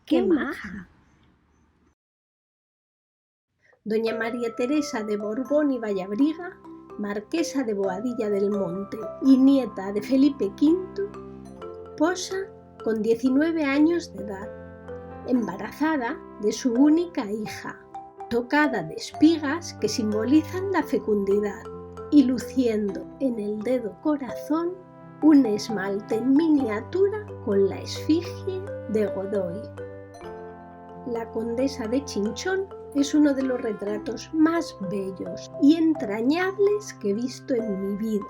¡Qué maja! Doña María Teresa de Borbón y Vallabriga, marquesa de Boadilla del Monte y nieta de Felipe V, posa con 19 años de edad, embarazada de su única hija, tocada de espigas que simbolizan la fecundidad y luciendo en el dedo corazón un esmalte en miniatura con la esfinge de Godoy. La condesa de Chinchón es uno de los retratos más bellos y entrañables que he visto en mi vida.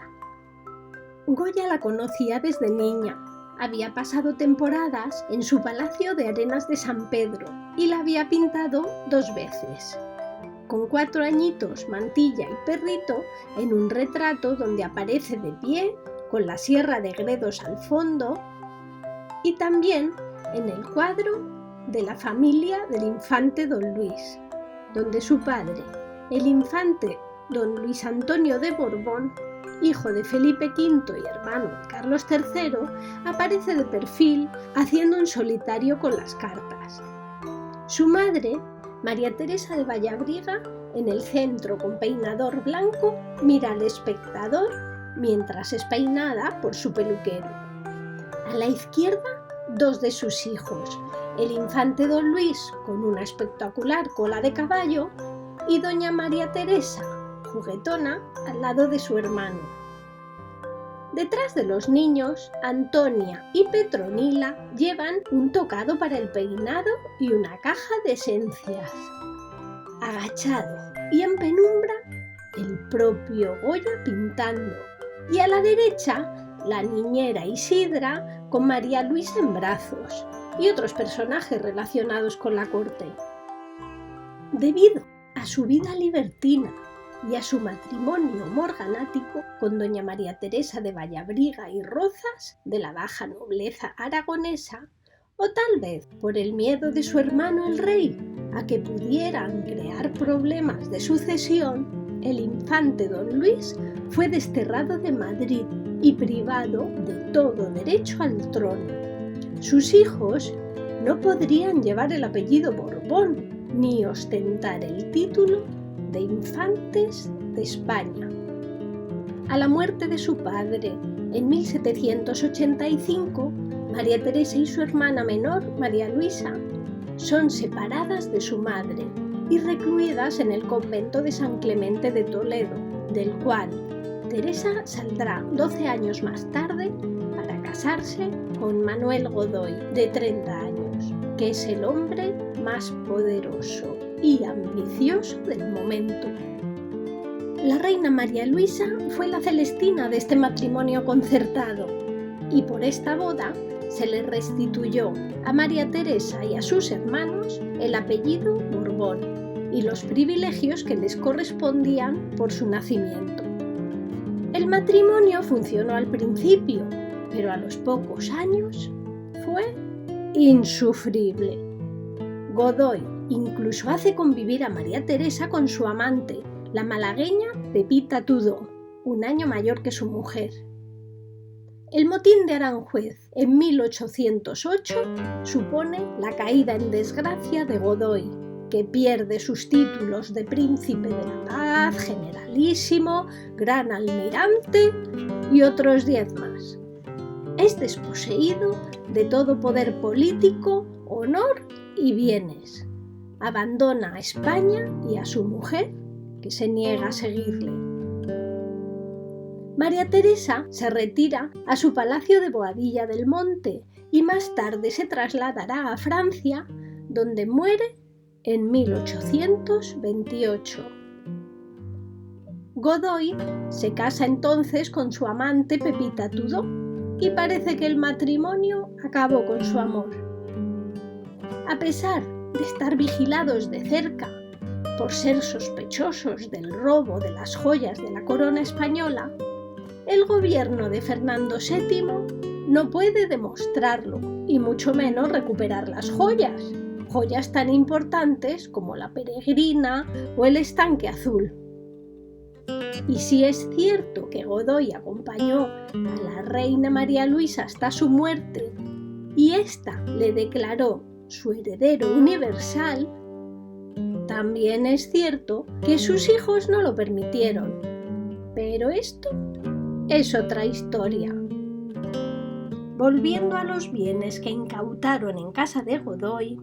Goya la conocía desde niña. Había pasado temporadas en su palacio de Arenas de San Pedro y la había pintado 2 veces. Con 4 añitos, mantilla y perrito, en un retrato donde aparece de pie, con la Sierra de Gredos al fondo, y también en el cuadro de la familia del infante don Luis, donde su padre, el infante don Luis Antonio de Borbón, hijo de Felipe V y hermano de Carlos III, aparece de perfil haciendo un solitario con las cartas. Su madre, María Teresa de Vallabriga, en el centro con peinador blanco, mira al espectador mientras es peinada por su peluquero. A la izquierda, 2 de sus hijos, el infante don Luis con una espectacular cola de caballo y doña María Teresa, juguetona, al lado de su hermano. Detrás de los niños, Antonia y Petronila llevan un tocado para el peinado y una caja de esencias. Agachado y en penumbra, el propio Goya pintando, y a la derecha, la niñera Isidra con María Luisa en brazos y otros personajes relacionados con la corte. Debido a su vida libertina y a su matrimonio morganático con doña María Teresa de Vallabriga y Rozas, de la baja nobleza aragonesa, o tal vez por el miedo de su hermano el rey a que pudieran crear problemas de sucesión, el infante don Luis fue desterrado de Madrid y privado de todo derecho al trono. Sus hijos no podrían llevar el apellido Borbón ni ostentar el título de infantes de España. A la muerte de su padre en 1785, María Teresa y su hermana menor, María Luisa, son separadas de su madre y recluidas en el convento de San Clemente de Toledo, del cual Teresa saldrá 12 años más tarde para casarse con Manuel Godoy, de 30 años, que es el hombre más poderoso y ambicioso del momento. La reina María Luisa fue la celestina de este matrimonio concertado y por esta boda se le restituyó a María Teresa y a sus hermanos el apellido Borbón y los privilegios que les correspondían por su nacimiento. El matrimonio funcionó al principio, pero a los pocos años fue insufrible. Godoy incluso hace convivir a María Teresa con su amante, la malagueña Pepita Tudó, 1 año mayor que su mujer. El motín de Aranjuez en 1808 supone la caída en desgracia de Godoy, que pierde sus títulos de príncipe de la paz, generalísimo, gran almirante y otros 10 más. Es desposeído de todo poder político, honor y bienes. Abandona a España y a su mujer, que se niega a seguirle. María Teresa se retira a su palacio de Boadilla del Monte y más tarde se trasladará a Francia, donde muere en 1828. Godoy se casa entonces con su amante Pepita Tudó y parece que el matrimonio acabó con su amor. A pesar de estar vigilados de cerca por ser sospechosos del robo de las joyas de la corona española, el gobierno de Fernando VII no puede demostrarlo y mucho menos recuperar las joyas tan importantes como la Peregrina o el Estanque Azul. Y si es cierto que Godoy acompañó a la reina María Luisa hasta su muerte y ésta le declaró su heredero universal, también es cierto que sus hijos no lo permitieron. Pero esto es otra historia. Volviendo a los bienes que incautaron en casa de Godoy,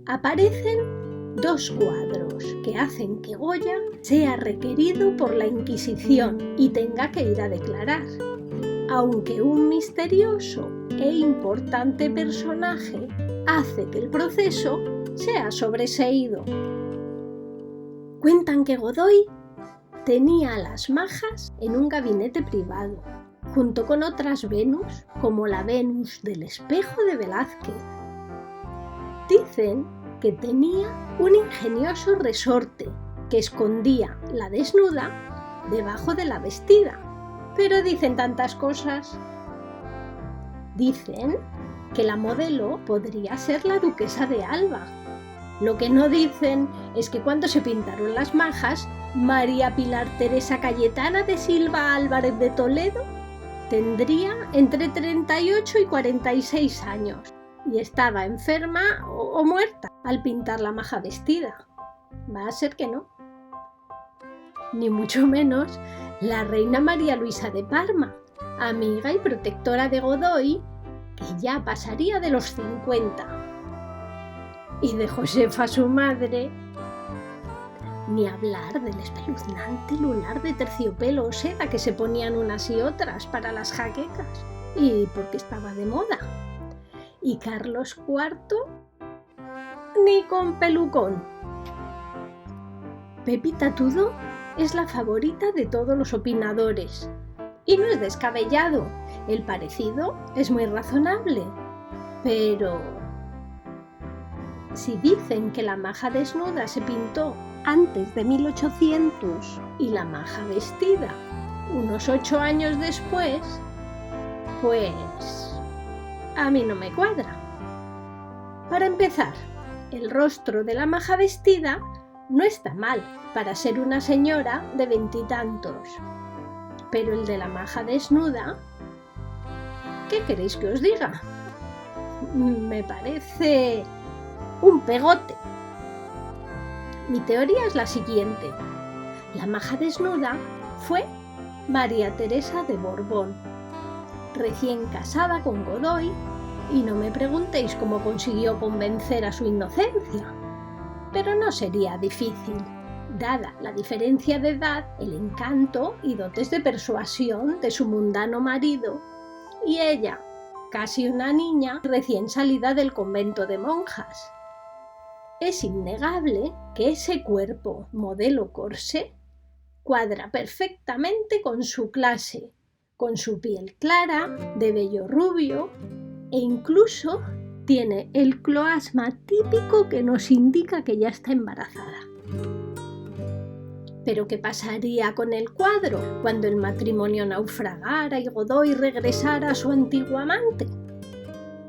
aparecen dos cuadros que hacen que Goya sea requerido por la Inquisición y tenga que ir a declarar, aunque un misterioso e importante personaje hace que el proceso sea sobreseído. Cuentan que Godoy tenía a las majas en un gabinete privado, junto con otras Venus, como la Venus del espejo de Velázquez. Dicen que tenía un ingenioso resorte que escondía la desnuda debajo de la vestida. Pero dicen tantas cosas. Dicen que la modelo podría ser la duquesa de Alba. Lo que no dicen es que cuando se pintaron las majas, María Pilar Teresa Cayetana de Silva Álvarez de Toledo tendría entre 38 y 46 años y estaba enferma o muerta al pintar la maja vestida. Va a ser que no. Ni mucho menos la reina María Luisa de Parma, amiga y protectora de Godoy, que ya pasaría de los 50. Y de Josefa, su madre, ni hablar del espeluznante lunar de terciopelo o seda que se ponían unas y otras para las jaquecas, y porque estaba de moda. Y Carlos IV, ni con pelucón. Pepita Tudó es la favorita de todos los opinadores. Y no es descabellado, el parecido es muy razonable. Pero si dicen que la maja desnuda se pintó antes de 1800 y la maja vestida unos 8 años después, pues a mí no me cuadra. Para empezar, el rostro de la maja vestida no está mal para ser una señora de 20 y tantos, pero el de la maja desnuda, ¿qué queréis que os diga? Me parece un pegote. Mi teoría es la siguiente. La maja desnuda fue María Teresa de Borbón, recién casada con Godoy, y no me preguntéis cómo consiguió convencer a su inocencia. Pero no sería difícil, dada la diferencia de edad, el encanto y dotes de persuasión de su mundano marido, y ella, casi una niña recién salida del convento de monjas. Es innegable que ese cuerpo modelo corsé cuadra perfectamente con su clase, con su piel clara, de vello rubio, e incluso tiene el cloasma típico que nos indica que ya está embarazada. ¿Pero qué pasaría con el cuadro cuando el matrimonio naufragara y Godoy regresara a su antiguo amante?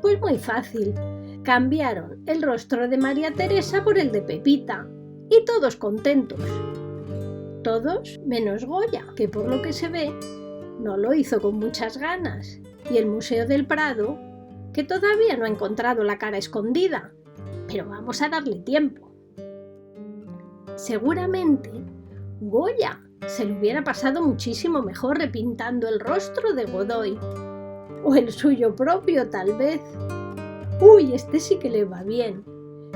Pues muy fácil. Cambiaron el rostro de María Teresa por el de Pepita, y todos contentos. Todos menos Goya, que por lo que se ve no lo hizo con muchas ganas, y el Museo del Prado, que todavía no ha encontrado la cara escondida, pero vamos a darle tiempo. Seguramente Goya se le hubiera pasado muchísimo mejor repintando el rostro de Godoy, o el suyo propio tal vez. Uy, este sí que le va bien.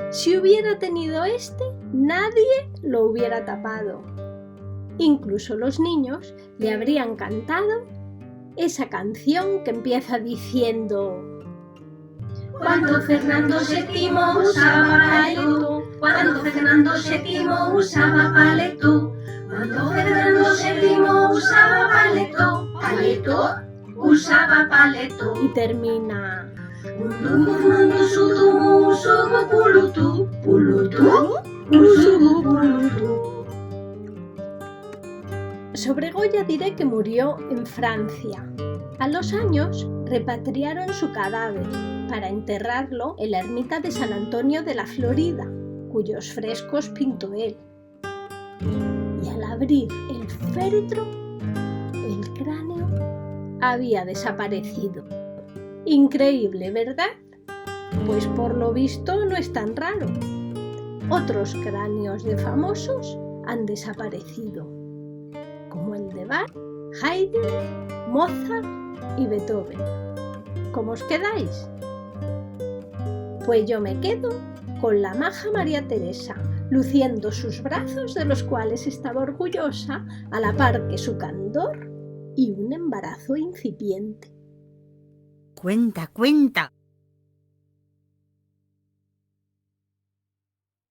Si hubiera tenido este, nadie lo hubiera tapado. Incluso los niños le habrían cantado esa canción que empieza diciendo: Cuando Fernando VII usaba paleto, cuando Fernando VII usaba paleto, cuando Fernando VII usaba paleto, paleto, usaba paleto. Y termina: Mundu sutumu usugu pulutu, pulutu, usugu pulutu. Sobre Goya diré que murió en Francia. A los años repatriaron su cadáver para enterrarlo en la ermita de San Antonio de la Florida, cuyos frescos pintó él. Y al abrir el féretro, el cráneo había desaparecido. Increíble, ¿verdad? pues por lo visto no es tan raro. Otros cráneos de famosos han desaparecido, como el de Bach, Haydn, Mozart y Beethoven. ¿Cómo os quedáis? Pues yo me quedo con la maja María Teresa, luciendo sus brazos de los cuales estaba orgullosa, a la par que su candor y un embarazo incipiente. Cuenta, cuenta.